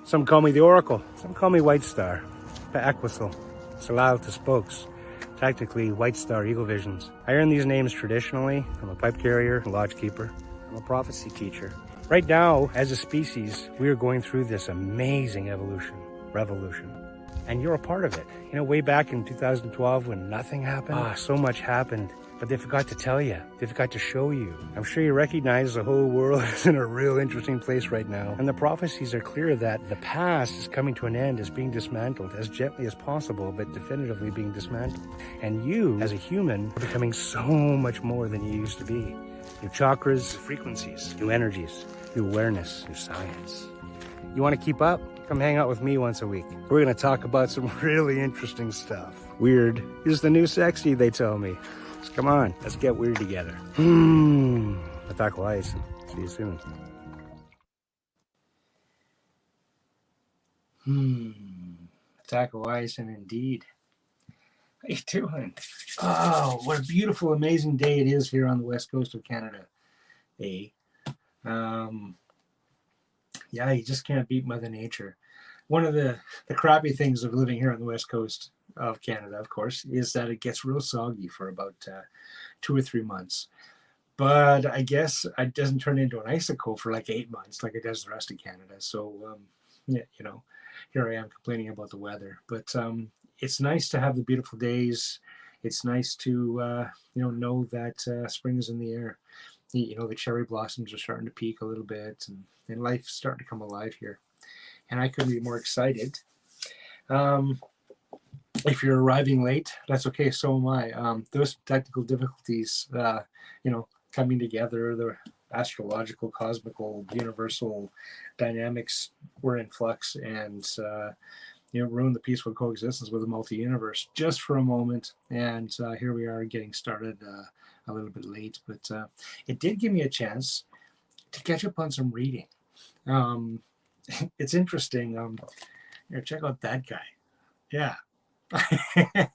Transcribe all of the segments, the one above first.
Some call me the Oracle. Some call me Whitestar, Aquasol, Salal to Spokes. Technically, Whitestar Eagle Visions. I earn these names traditionally. I'm a pipe carrier, a lodge keeper. I'm a prophecy teacher. Right now, as a species, we are going through this amazing revolution. And you're a part of it. You know, way back in 2012 when nothing happened, so much happened. But they forgot to tell you. They forgot to show you. I'm sure you recognize the whole world is in a real interesting place right now. And the prophecies are clear that the past is coming to an end, is being dismantled as gently as possible, but definitively being dismantled. And you, as a human, are becoming so much more than you used to be. New chakras, frequencies, new energies, new awareness, new science. You want to keep up? Come hang out with me once a week. We're going to talk about some really interesting stuff. Weird is the new sexy, they tell me. Come on, let's get weird together. Attack Wise. See you soon. Attack Wise, and indeed. How you doing? Oh, what a beautiful, amazing day it is here on the west coast of Canada. Yeah, you just can't beat Mother Nature. One of the crappy things of living here on the west coast of Canada, of course, is that it gets real soggy for about 2 or 3 months. But I guess it doesn't turn into an icicle for like 8 months like it does the rest of Canada. So, yeah, you know, here I am complaining about the weather. But it's nice to have the beautiful days. It's nice to, know that spring is in the air. You know, the cherry blossoms are starting to peak a little bit, and life's starting to come alive here. And I couldn't be more excited. If you're arriving late, that's okay. So am I. Those technical difficulties, coming together, the astrological, cosmical, universal dynamics were in flux, and ruined the peaceful coexistence with the multi-universe just for a moment. And here we are getting started a little bit late, but it did give me a chance to catch up on some reading. It's interesting. Here, check out that guy. Yeah. That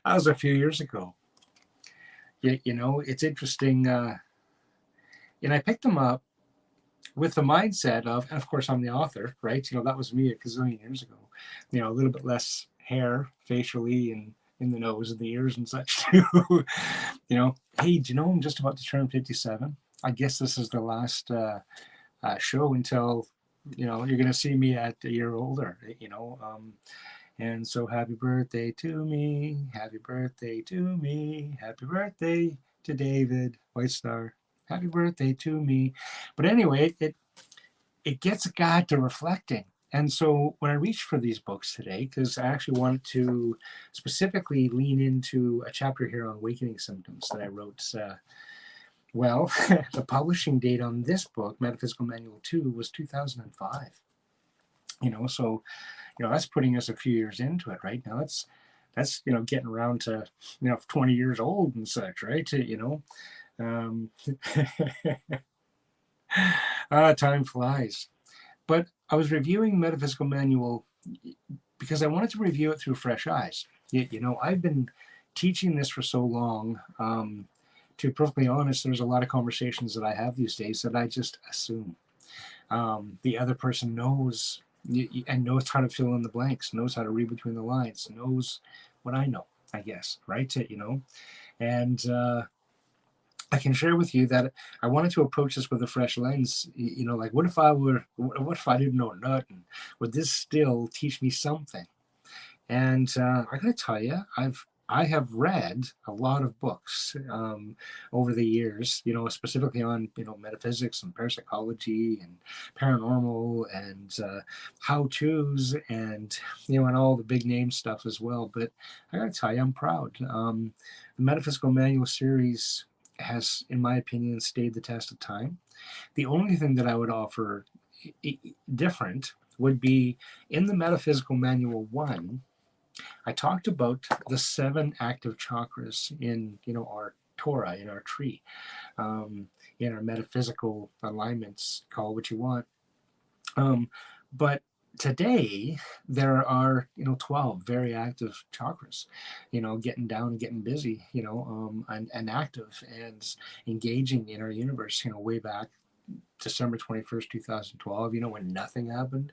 was a few years ago. It's interesting. And I picked them up with the mindset of, and of course I'm the author, right? That was me a gazillion years ago. A little bit less hair facially and in the nose and the ears and such too. Hey, do you know I'm just about to turn 57? I guess this is the last show until, you're going to see me at a year older, and so happy birthday to me, happy birthday to me, happy birthday to David Whitestar, happy birthday to me. But anyway, it gets a guy to reflecting. And so when I reached for these books today, because I actually wanted to specifically lean into a chapter here on awakening symptoms that I wrote, the publishing date on this book, Metaphysical Manual 2, was 2005. So that's putting us a few years into it, right? Now that's getting around to 20 years old and such, right? Time flies. But I was reviewing Metaphysical Manual because I wanted to review it through fresh eyes. I've been teaching this for so long. To be perfectly honest, there's a lot of conversations that I have these days that I just assume the other person knows and knows how to fill in the blanks, knows how to read between the lines, knows what I know, I guess, right? And I can share with you that I wanted to approach this with a fresh lens. Like what if I didn't know nothing? Would this still teach me something? And I gotta tell you, I have read a lot of books over the years, specifically on, metaphysics and parapsychology and paranormal and how-tos and, and all the big name stuff as well. But I gotta tell you, I'm proud. The Metaphysical Manual series has, in my opinion, stayed the test of time. The only thing that I would offer different would be in the Metaphysical Manual 1, I talked about the 7 active chakras in, our Torah, in our tree, in our metaphysical alignments, call it what you want. But today, there are, 12 very active chakras, getting down and getting busy, and active and engaging in our universe, way back December 21st, 2012, when nothing happened.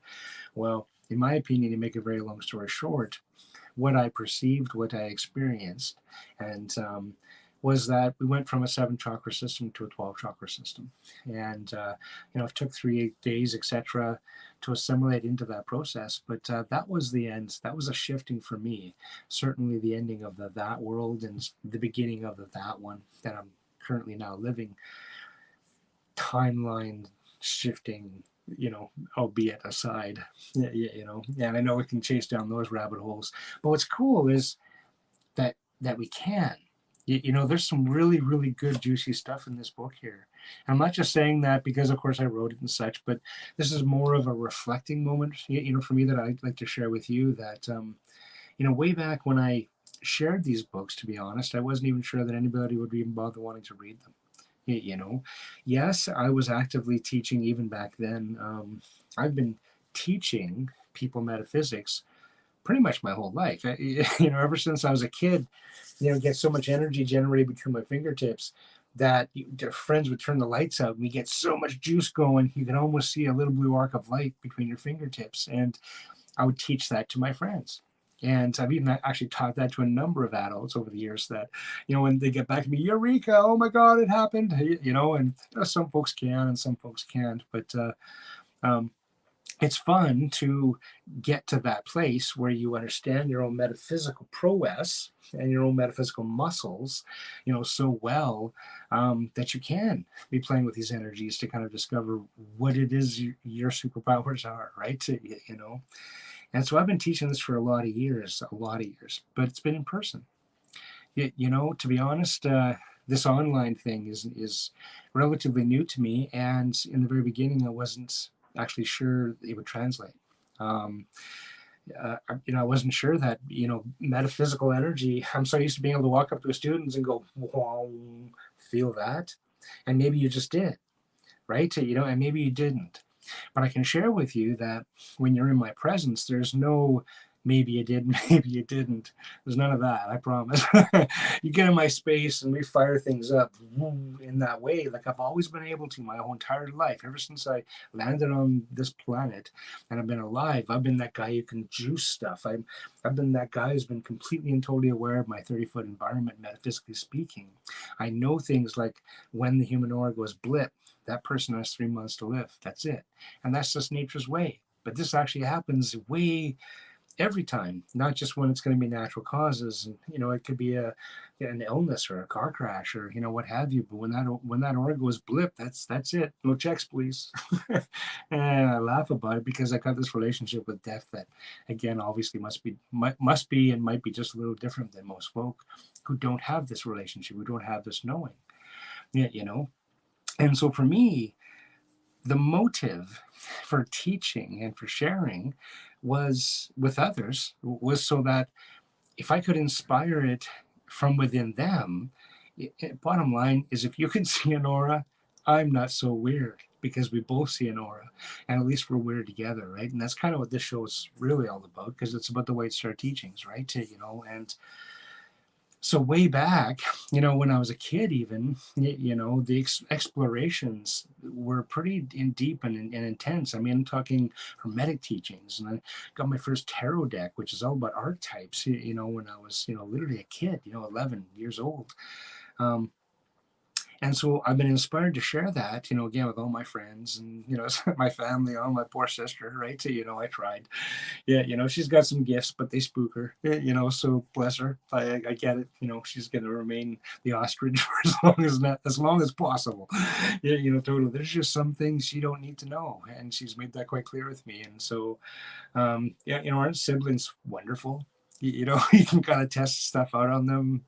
Well, in my opinion, to make a very long story short, what I perceived, what I experienced, and was that we went from a 7 chakra system to a 12 chakra system. And, it took 3 days, etc., to assimilate into that process. But that was the end. That was a shifting for me. Certainly the ending of the that world and the beginning of the that one that I'm currently now living. Timeline shifting, albeit aside, and I know we can chase down those rabbit holes. But what's cool is that we can. There's some really, really good, juicy stuff in this book here. I'm not just saying that because, of course, I wrote it and such, but this is more of a reflecting moment, for me, that I'd like to share with you. That, way back when I shared these books, to be honest, I wasn't even sure that anybody would even bother wanting to read them. Yes, I was actively teaching even back then. I've been teaching people metaphysics pretty much my whole life. Ever since I was a kid, get so much energy generated between my fingertips that their friends would turn the lights out and you get so much juice going, you can almost see a little blue arc of light between your fingertips. And I would teach that to my friends. And I've even actually taught that to a number of adults over the years that, when they get back to me, Eureka, oh my God, it happened, and some folks can and some folks can't. But it's fun to get to that place where you understand your own metaphysical prowess and your own metaphysical muscles, so well that you can be playing with these energies to kind of discover what it is your superpowers are, right? And so I've been teaching this for a lot of years, but it's been in person. To be honest, this online thing is relatively new to me, and in the very beginning, I wasn't actually sure it would translate. I wasn't sure that, metaphysical energy, I'm so used to being able to walk up to students and go, wow, feel that? And maybe you just did, right? And maybe you didn't. But I can share with you that when you're in my presence, there's no maybe you did, maybe you didn't. There's none of that, I promise. You get in my space and we fire things up in that way, like I've always been able to my whole entire life. Ever since I landed on this planet and I've been alive, I've been that guy who can juice stuff. I've been that guy who's been completely and totally aware of my 30-foot environment, metaphysically speaking. I know things like when the human aura goes blip, that person has 3 months to live. That's it. And that's just nature's way. But this actually happens way every time, not just when it's going to be natural causes. And, it could be an illness or a car crash or, what have you. But when that aura goes blip, that's it. No checks, please. And I laugh about it because I got this relationship with death that, again, obviously must be and might be just a little different than most folk who don't have this relationship, who don't have this knowing. Yeah. And so for me, the motive for teaching and for sharing was with others was so that if I could inspire it from within them, bottom line is if you can see an aura, I'm not so weird because we both see an aura and at least we're weird together, right? And that's kind of what this show is really all about because it's about the Whitestar teachings, right? And so way back, when I was a kid even, the explorations were pretty deep and intense. I mean, I'm talking hermetic teachings. And I got my first tarot deck, which is all about archetypes, when I was, literally a kid, 11 years old. And so I've been inspired to share that, again, with all my friends and, my family, all my poor sister, right? So, I tried. Yeah, she's got some gifts, but they spook her, so bless her. I get it. She's going to remain the ostrich for as long as possible. Yeah, totally. There's just some things she don't need to know. And she's made that quite clear with me. And so, aren't siblings wonderful? You can kind of test stuff out on them,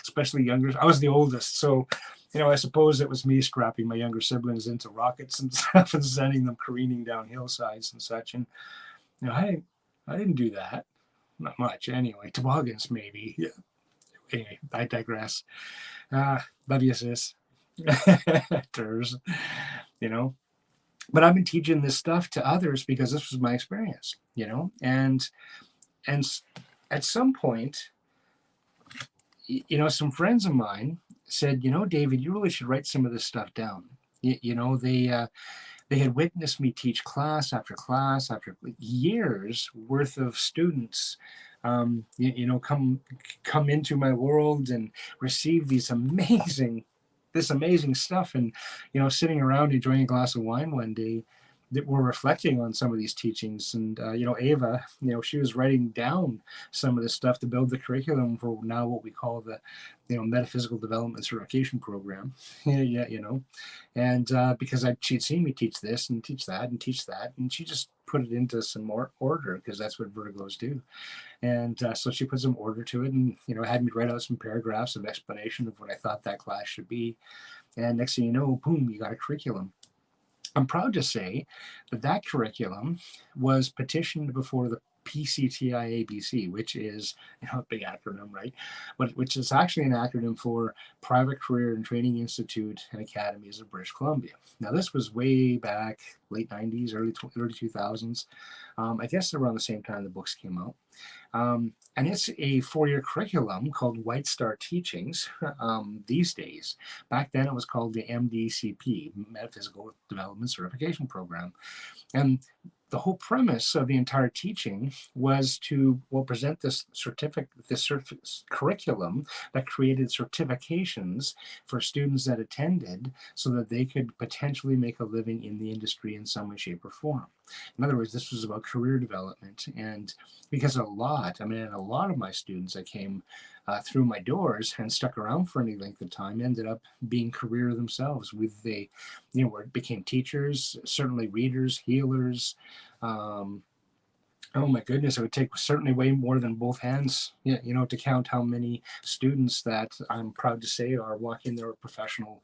especially younger. I was the oldest, so I suppose it was me strapping my younger siblings into rockets and stuff and sending them careening down hillsides and such. And I didn't do that, not much anyway. Toboggans maybe. Yeah. Anyway, I digress. Love you, sis. Ters, But I've been teaching this stuff to others because this was my experience, and at some point, some friends of mine said, David, you really should write some of this stuff down. They had witnessed me teach class after years worth of students, come into my world and receive this amazing stuff, and sitting around enjoying a glass of wine one day, that were reflecting on some of these teachings. And Ava, she was writing down some of this stuff to build the curriculum for now what we call the metaphysical development certification program. Yeah, and because she'd seen me teach this and teach that and teach that, and she just put it into some more order, because that's what vertigos do. And so she put some order to it, and had me write out some paragraphs of explanation of what I thought that class should be. And next thing you know, boom, you got a curriculum. I'm proud to say that curriculum was petitioned before the PCTIABC, which is a big acronym, right? But which is actually an acronym for Private Career and Training Institute and Academies of British Columbia. Now, this was way back, late 90s, early 2000s. I guess around the same time the books came out. And it's a 4-year curriculum called Whitestar Teachings these days. Back then it was called the MDCP, Metaphysical Development Certification Program. And the whole premise of the entire teaching was to present this curriculum that created certifications for students that attended, so that they could potentially make a living in the industry in some way, shape, or form. In other words, this was about career development. And because a lot of my students that came through my doors and stuck around for any length of time ended up being career themselves. Where it became teachers, certainly readers, healers. Oh my goodness, it would take certainly way more than both hands, to count how many students that I'm proud to say are walking their professional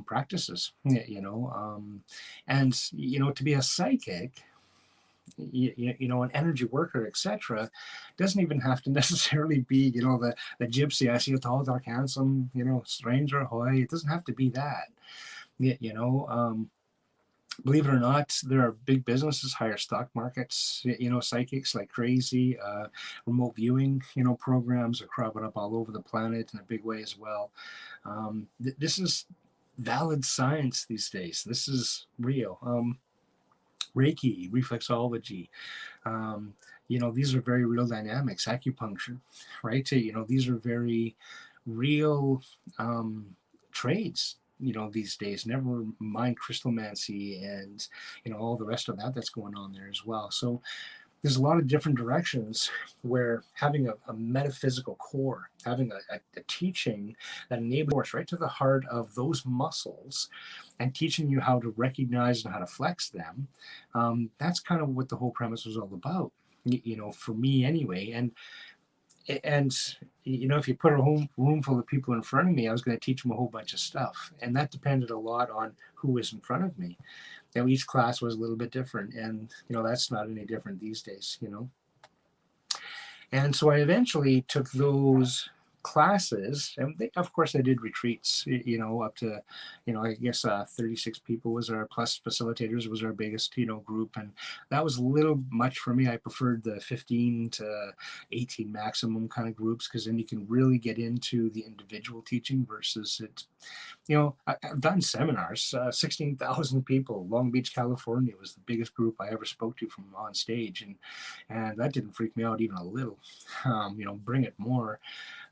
practices. And to be a psychic, an energy worker, etc., doesn't even have to necessarily be, the gypsy. I see a tall, dark, handsome, stranger, hoy. It doesn't have to be that. Believe it or not, there are big businesses, higher stock markets, psychics like crazy. Remote viewing, programs are cropping up all over the planet in a big way as well. This is valid science these days. This is real. Reiki, reflexology, these are very real dynamics. Acupuncture, right? These are very real trades, these days. Never mind crystalmancy and, all the rest of that's going on there as well. So there's a lot of different directions where having a metaphysical core, having a teaching that enables right to the heart of those muscles and teaching you how to recognize and how to flex them, that's kind of what the whole premise was all about, for me anyway. And if you put a whole room full of people in front of me, I was going to teach them a whole bunch of stuff. And that depended a lot on who was in front of me. Each class was a little bit different, and that's not any different these days. And so I eventually took those classes, and of course I did retreats, up to, I guess 36 people was our, plus facilitators was our biggest, group. And that was a little much for me. I preferred the 15 to 18 maximum kind of groups, because then you can really get into the individual teaching versus it. I've done seminars, 16,000 people. Long Beach, California was the biggest group I ever spoke to from on stage. And that didn't freak me out even a little. Bring it more.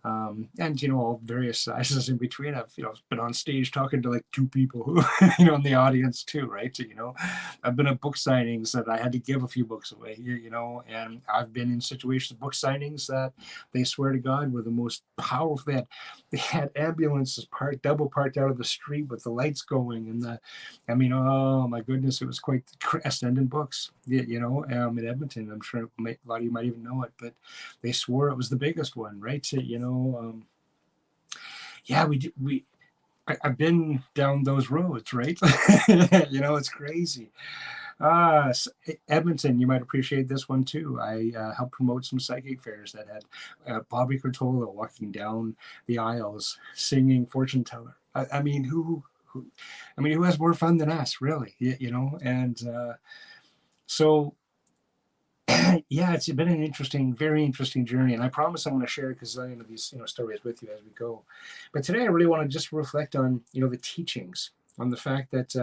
And all various sizes in between. I've been on stage talking to like 2 people who in the audience too, right? I've been at book signings that I had to give a few books away, and I've been in situations, book signings, that they swear to God were the most powerful. They had ambulances double parked out of the street with the lights going, and oh my goodness, it was quite Ascendant Books, in Edmonton. I'm sure a lot of you might even know it, but they swore it was the biggest one, right? I've been down those roads, right? It's crazy. Edmonton, you might appreciate this one too. I helped promote some psychic fairs that had Bobby Curtola walking down the aisles singing fortune teller. Who has more fun than us, really? And so. Yeah, it's been an very interesting journey, and I promise I'm going to share these stories with you as we go. But today I really want to just reflect on the teachings on the fact that,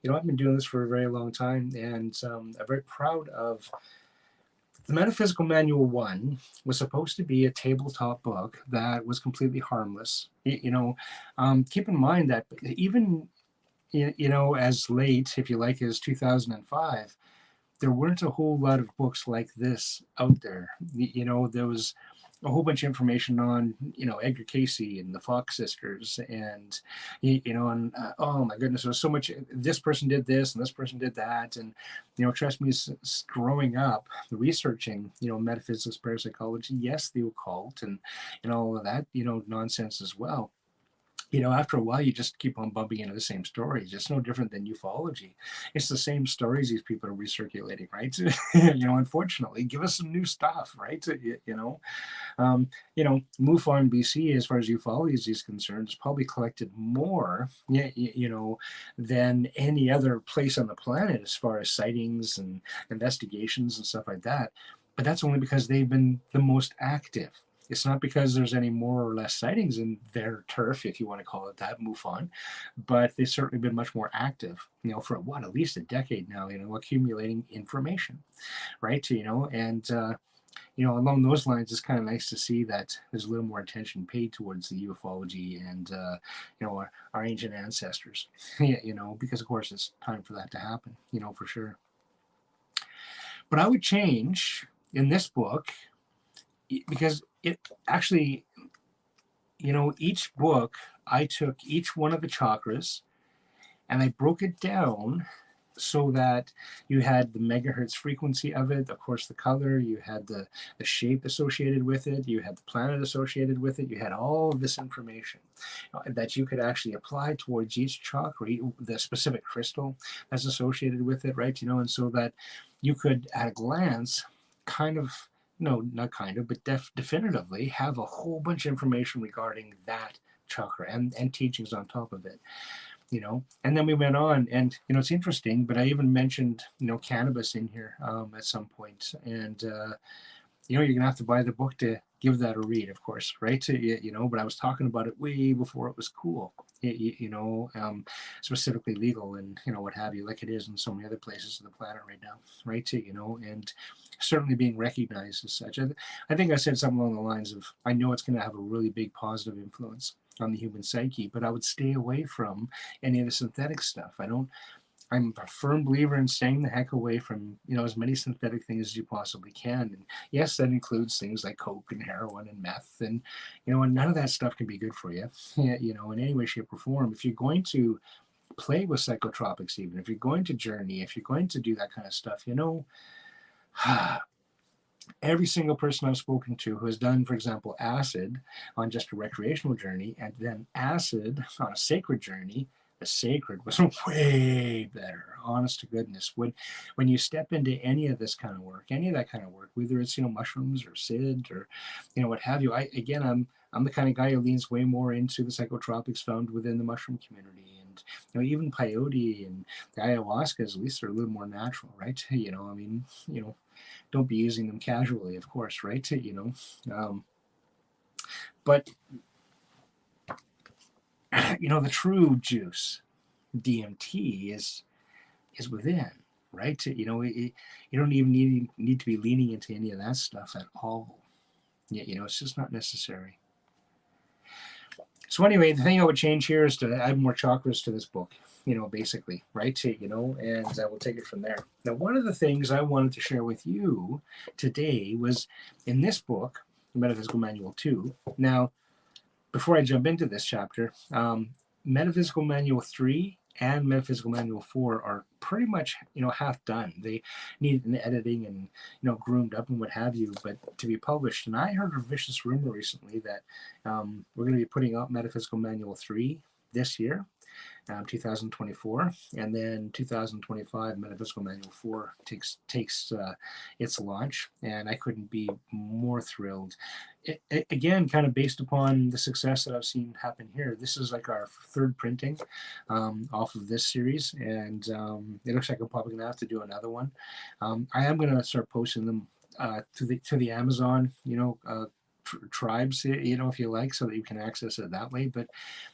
I've been doing this for a very long time, and I'm very proud of the Metaphysical Manual 1 was supposed to be a tabletop book that was completely harmless. Keep in mind that even, as late, if you like, as 2005, there weren't a whole lot of books like this out there. There was a whole bunch of information on, Edgar Casey and the Fox sisters, and and oh my goodness, there was so much. This person did this, and this person did that, and trust me, growing up, researching, metaphysics, parapsychology, yes, the occult, and all of that, nonsense as well. After a while, you just keep on bumping into the same stories. It's no different than ufology. It's the same stories these people are recirculating, right? Unfortunately, give us some new stuff, right? MUFON BC, as far as ufology is concerned, has probably collected more, than any other place on the planet as far as sightings and investigations and stuff like that. But that's only because they've been the most active. It's not because there's any more or less sightings in their turf, if you want to call it that, MUFON, but they've certainly been much more active, for at least a decade now, accumulating information, right? And along those lines, it's kind of nice to see that there's a little more attention paid towards the ufology and, our ancient ancestors, because of course it's time for that to happen, for sure. But I would change in this book, because it actually, each book, I took each one of the chakras and I broke it down so that you had the megahertz frequency of it, of course the color, you had the shape associated with it, you had the planet associated with it, you had all of this information that you could actually apply towards each chakra, the specific crystal that's associated with it, right? And so that you could at a glance kind of, no, not kind of, but definitively have a whole bunch of information regarding that chakra and teachings on top of it. And then we went on, and it's interesting, but I even mentioned cannabis in here at some point, and you're gonna have to buy the book to give that a read, of course, right? But I was talking about it way before it was cool, specifically legal and what have you, like it is in so many other places on the planet right now, right? And certainly being recognized as such. I think I said something along the lines of, I know it's going to have a really big positive influence on the human psyche, but I would stay away from any of the synthetic stuff. I'm a firm believer in staying the heck away from, as many synthetic things as you possibly can. And yes, that includes things like coke and heroin and meth, and, and none of that stuff can be good for you, in any way, shape, or form. If you're going to play with psychotropics, even if you're going to journey, if you're going to do that kind of stuff, every single person I've spoken to who has done, for example, acid on just a recreational journey, and then acid on a sacred journey, the sacred was way better, honest to goodness. When you step into any of this kind of work, any of that kind of work, whether it's mushrooms or SID or what have you, I'm the kind of guy who leans way more into the psychotropics found within the mushroom community, and even peyote and the ayahuascas, at least they're a little more natural, right? Don't be using them casually, of course, right? But the true juice, DMT, is within, right? You don't even need to be leaning into any of that stuff at all. It's just not necessary. So anyway, the thing I would change here is to add more chakras to this book, basically, right? And we'll take it from there. Now, one of the things I wanted to share with you today was in this book, Metaphysical Manual 2. Now, before I jump into this chapter, Metaphysical Manual 3 and Metaphysical Manual 4 are pretty much, half done. They need an editing and, groomed up and what have you, but to be published. And I heard a vicious rumor recently that we're going to be putting out Metaphysical Manual 3 this year, 2024, and then 2025 Metaphysical Manual 4 takes its launch, and I couldn't be more thrilled. Again, kind of based upon the success that I've seen happen here. This is like our third printing off of this series, and it looks like I'm probably going to have to do another one. I am going to start posting them to the Amazon, tribes, if you like, so that you can access it that way. But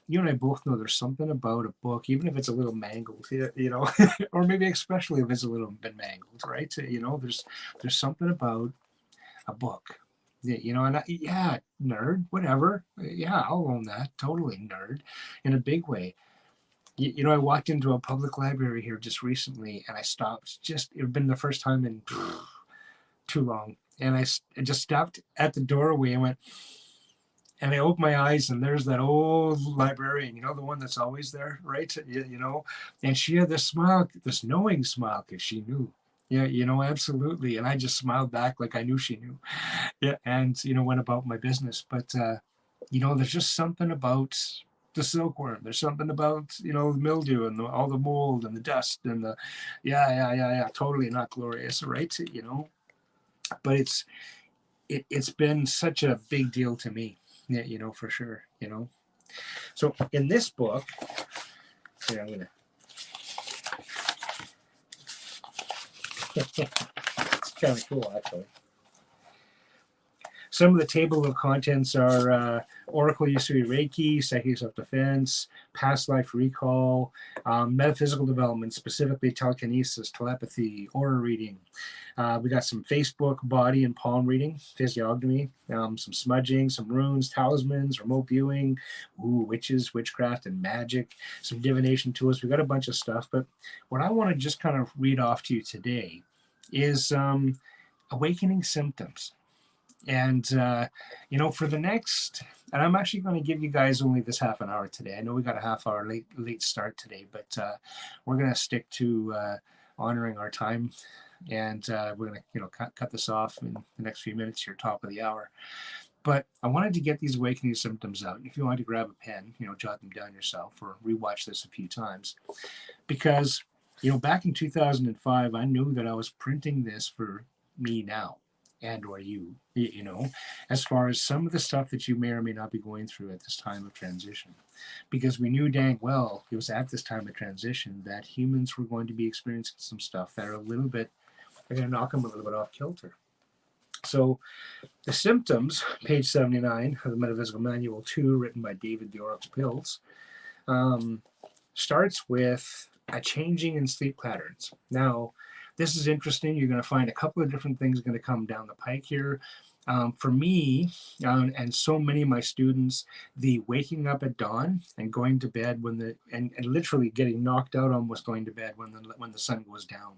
you and I both know there's something about a book, even if it's a little mangled, or maybe especially if it's a little bit mangled, right? There's something about a book. And yeah, nerd, whatever. Yeah, I'll own that. Totally nerd in a big way. I walked into a public library here just recently and I stopped. It had been the first time in too long. And I just stopped at the doorway and went, and I opened my eyes and there's that old librarian, the one that's always there, right? And she had this smile, this knowing smile, because she knew. Yeah, absolutely. And I just smiled back like I knew she knew. Yeah, and went about my business. But there's just something about the silkworm. There's something about the mildew and all the mold and the dust and the yeah. Totally not glorious, right? But it's been such a big deal to me. Yeah, for sure. So in this book, here I'm gonna. It's kind of cool, actually. Some of the table of contents are Oracle Usui Reiki, Psychic Self-Defense, Past Life Recall, Metaphysical Development, specifically telekinesis, telepathy, aura reading. We got some Facebook, body and palm reading, physiognomy, some smudging, some runes, talismans, remote viewing, witches, witchcraft, and magic, some divination tools. We got a bunch of stuff, but what I want to just kind of read off to you today is awakening symptoms. And, for the next, and I'm actually going to give you guys only this half an hour today. I know we got a half hour late start today, but we're going to stick to honoring our time. And we're going to, cut this off in the next few minutes here, top of the hour. But I wanted to get these awakening symptoms out. If you want to grab a pen, jot them down yourself or rewatch this a few times. Because, back in 2005, I knew that I was printing this for me now. And or you, as far as some of the stuff that you may or may not be going through at this time of transition. Because we knew dang well, it was at this time of transition that humans were going to be experiencing some stuff that are going to knock them a little bit off kilter. So the symptoms, page 79 of the Metaphysical Manual 2, written by David the Oracle Pilz, starts with a changing in sleep patterns. Now, this is interesting. You're going to find a couple of different things going to come down the pike here. For me, and so many of my students, the waking up at dawn and going to bed and literally getting knocked out almost going to bed when the sun goes down.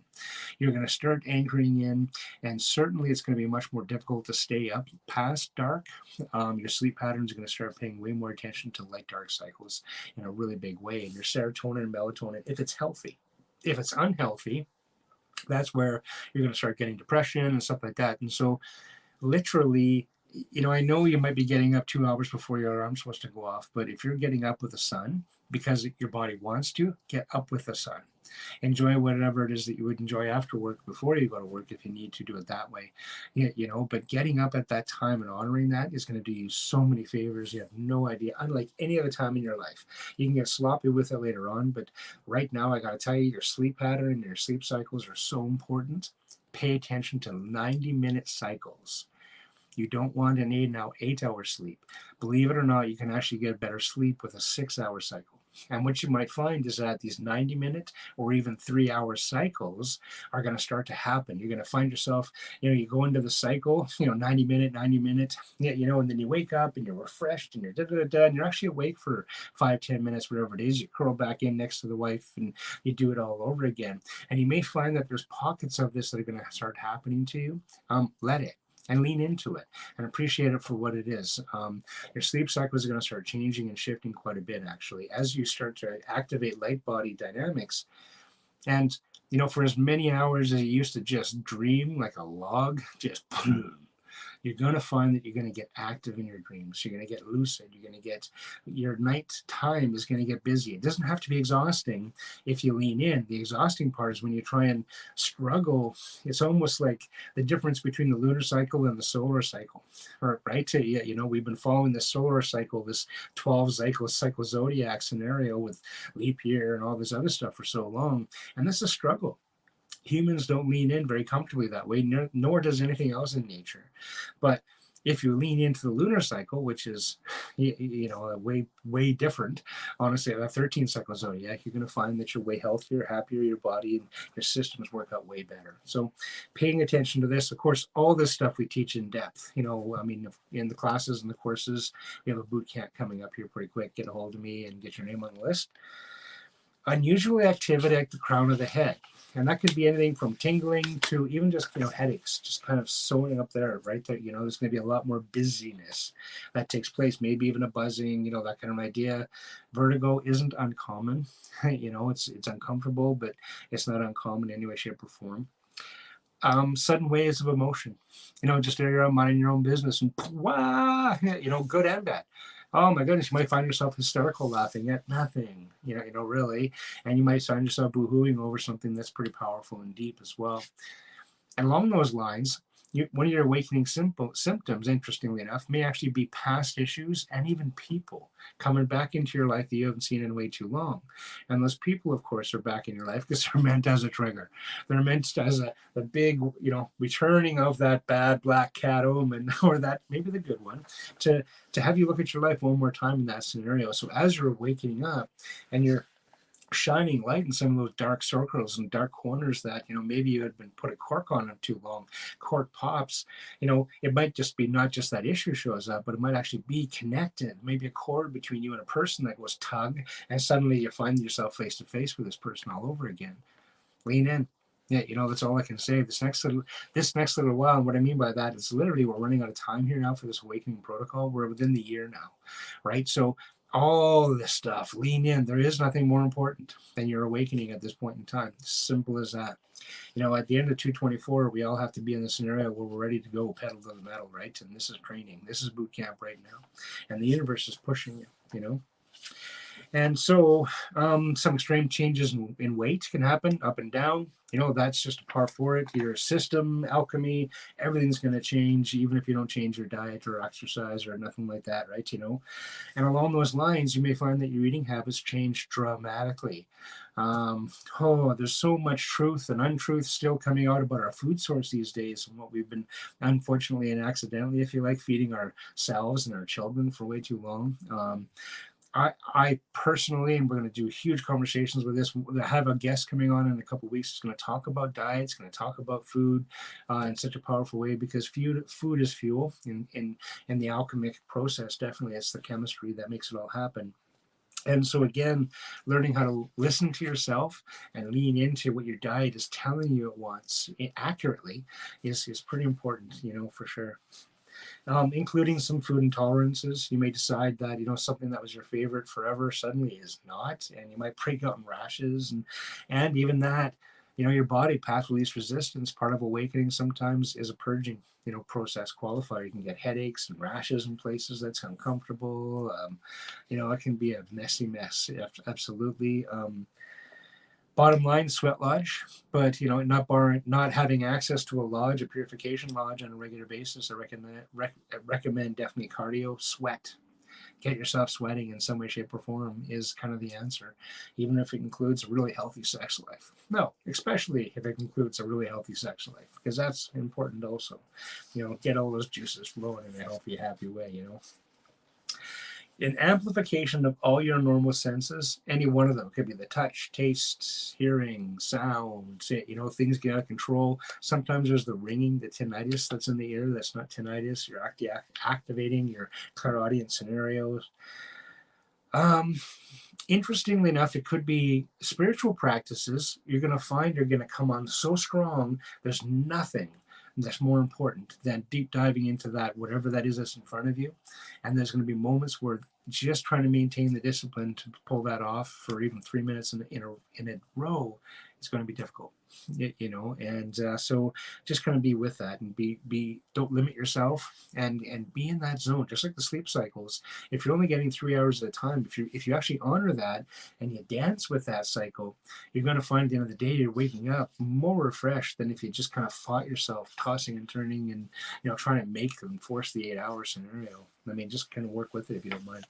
You're going to start anchoring in, and certainly it's going to be much more difficult to stay up past dark. Your sleep patterns are going to start paying way more attention to light-dark cycles in a really big way. And your serotonin and melatonin, if it's healthy. If it's unhealthy, that's where you're going to start getting depression and stuff like that. And so literally, I know you might be getting up 2 hours before your alarm's supposed to go off, but if you're getting up with the sun because your body wants to, get up with the sun. Enjoy whatever it is that you would enjoy after work before you go to work if you need to do it that way. But getting up at that time and honoring that is going to do you so many favors. You have no idea. Unlike any other time in your life, you can get sloppy with it later on, but right now I got to tell you, your sleep pattern and your sleep cycles are so important. Pay attention to 90-minute cycles. You don't want an 8-hour sleep. Believe it or not, you can actually get better sleep with a 6-hour cycle. And what you might find is that these 90-minute or even 3-hour cycles are going to start to happen. You're going to find yourself, you go into the cycle, 90 minute, and then you wake up and you're refreshed and you're and you're actually awake for 5-10 minutes, whatever it is. You curl back in next to the wife and you do it all over again. And you may find that there's pockets of this that are going to start happening to you. Let it. And lean into it and appreciate it for what it is. Your sleep cycles are going to start changing and shifting quite a bit, actually, as you start to activate light body dynamics. And, for as many hours as you used to just dream like a log, just boom, you're going to find that you're going to get active in your dreams. You're going to get lucid. You're going to get, your night time is going to get busy. It doesn't have to be exhausting if you lean in. The exhausting part is when you try and struggle. It's almost like the difference between the lunar cycle and the solar cycle, right? We've been following the solar cycle, this 12 cycle zodiac scenario with leap year and all this other stuff for so long. And this is a struggle. Humans don't lean in very comfortably that way, nor does anything else in nature. But If you lean into the lunar cycle, which is, way different, honestly, a 13 cycle zodiac, you're going to find that you're way healthier, happier, your body and your systems work out way better. So paying attention to this, of course, all this stuff we teach in depth, in the classes and the courses. We have a boot camp coming up here pretty quick. Get a hold of me and get your name on the list. Unusual activity at the crown of the head. And that could be anything from tingling to even just, headaches, just kind of sewing up there, right? There, there's going to be a lot more busyness that takes place, maybe even a buzzing, that kind of idea. Vertigo isn't uncommon. It's uncomfortable, but it's not uncommon in any way, shape, or form. Sudden waves of emotion, just you're minding your own business and wah, good and bad. Oh my goodness, you might find yourself hysterical laughing at nothing, really. And you might find yourself boo-hooing over something that's pretty powerful and deep as well. And along those lines, one of your awakening symptoms, interestingly enough, may actually be past issues and even people coming back into your life that you haven't seen in way too long. And those people, of course, are back in your life because they're meant as a trigger. They're meant as a big, returning of that bad black cat omen, or that maybe the good one, to have you look at your life one more time in that scenario. So as you're awakening up and you're shining light in some of those dark circles and dark corners that maybe you had been put a cork on them too long, cork pops, it might just be not just that issue shows up, but it might actually be connected, maybe a cord between you and a person that goes tug, and suddenly you find yourself face to face with this person all over again. Lean in. Yeah, that's all I can say. This next little while, and what I mean by that is literally we're running out of time here now for this awakening protocol. We're within the year now, right? So all this stuff, lean in. There is nothing more important than your awakening at this point in time. Simple as that. At the end of 224, we all have to be in the scenario where we're ready to go pedal to the metal, right? And this is training. This is boot camp right now. And the universe is pushing you. And so some extreme changes in weight can happen up and down. That's just a par for it. Your system, alchemy, everything's going to change, even if you don't change your diet or exercise or nothing like that, right? And along those lines, you may find that your eating habits change dramatically. There's so much truth and untruth still coming out about our food source these days, and what we've been, unfortunately and accidentally, if you like, feeding ourselves and our children for way too long. I personally, and we're going to do huge conversations with this. I have a guest coming on in a couple of weeks who's going to talk about diets, going to talk about food in such a powerful way, because food is fuel in the alchemic process. Definitely, it's the chemistry that makes it all happen. And so again, learning how to listen to yourself and lean into what your diet is telling you at once accurately is pretty important, for sure. Including some food intolerances. You may decide that something that was your favorite forever suddenly is not, and you might break out in rashes, and even that, your body path least resistance. Part of awakening sometimes is a purging process qualifier. You can get headaches and rashes in places that's uncomfortable. It can be a messy mess. Absolutely. Bottom line, sweat lodge, but not having access to a lodge, a purification lodge on a regular basis. I recommend definitely cardio, sweat. Get yourself sweating in some way, shape, or form is kind of the answer, even if it includes a really healthy sex life. No, especially if it includes a really healthy sex life, because that's important also. Get all those juices flowing in a healthy, happy way. An amplification of all your normal senses, any one of them, could be the touch, taste, hearing, sound, things get out of control. Sometimes there's the ringing, the tinnitus that's in the ear. That's not tinnitus. You're activating your clairaudient scenarios. Interestingly enough, it could be spiritual practices. You're going to find you're going to come on so strong, there's nothing that's more important than deep diving into that, whatever that is that's in front of you. And there's going to be moments where just trying to maintain the discipline to pull that off for even 3 minutes in a row is going to be difficult, and so just kind of be with that and don't limit yourself and be in that zone, just like the sleep cycles. If you're only getting 3 hours at a time, if you actually honor that and you dance with that cycle, you're going to find at the end of the day you're waking up more refreshed than if you just kind of fought yourself tossing and turning and trying to make them force the 8-hour scenario. I mean, just kind of work with it if you don't mind.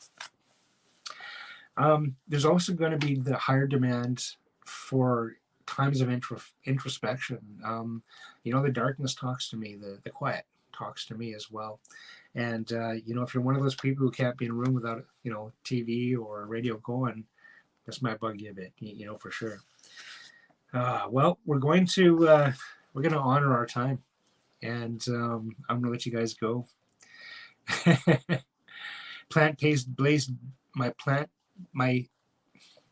There's also going to be the higher demand for times of introspection. The darkness talks to me, the quiet talks to me as well. And you know, if you're one of those people who can't be in a room without, you know, TV or radio going, this might bug you a bit, you know, for sure. Well, we're going to honor our time, and I'm gonna let you guys go. Plant-based blazed my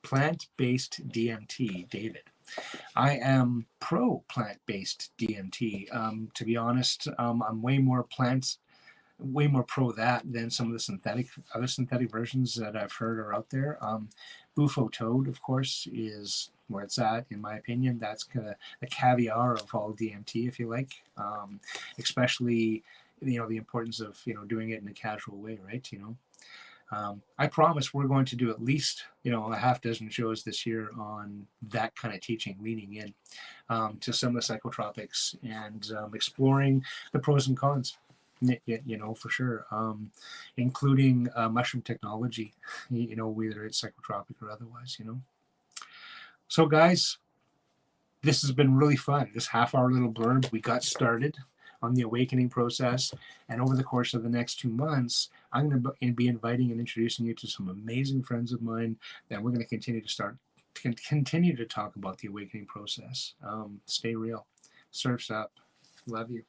plant-based DMT, David. I am pro plant-based DMT. To be honest, I'm way more pro that than some of the other synthetic versions that I've heard are out there. Bufo Toad, of course, is where it's at, in my opinion. That's kind of the caviar of all DMT, if you like. Especially, you know, the importance of, you know, doing it in a casual way, right? You know. I promise we're going to do at least, you know, a half dozen shows this year on that kind of teaching, leaning in to some of the psychotropics and exploring the pros and cons, you know, for sure, including mushroom technology, you know, whether it's psychotropic or otherwise, you know. So, guys, this has been really fun. This half-hour little blurb, we got started on the awakening process, and over the course of the next 2 months, I'm going to be inviting and introducing you to some amazing friends of mine that we're going to continue to talk about the awakening process. Stay real. Surf's up. Love you.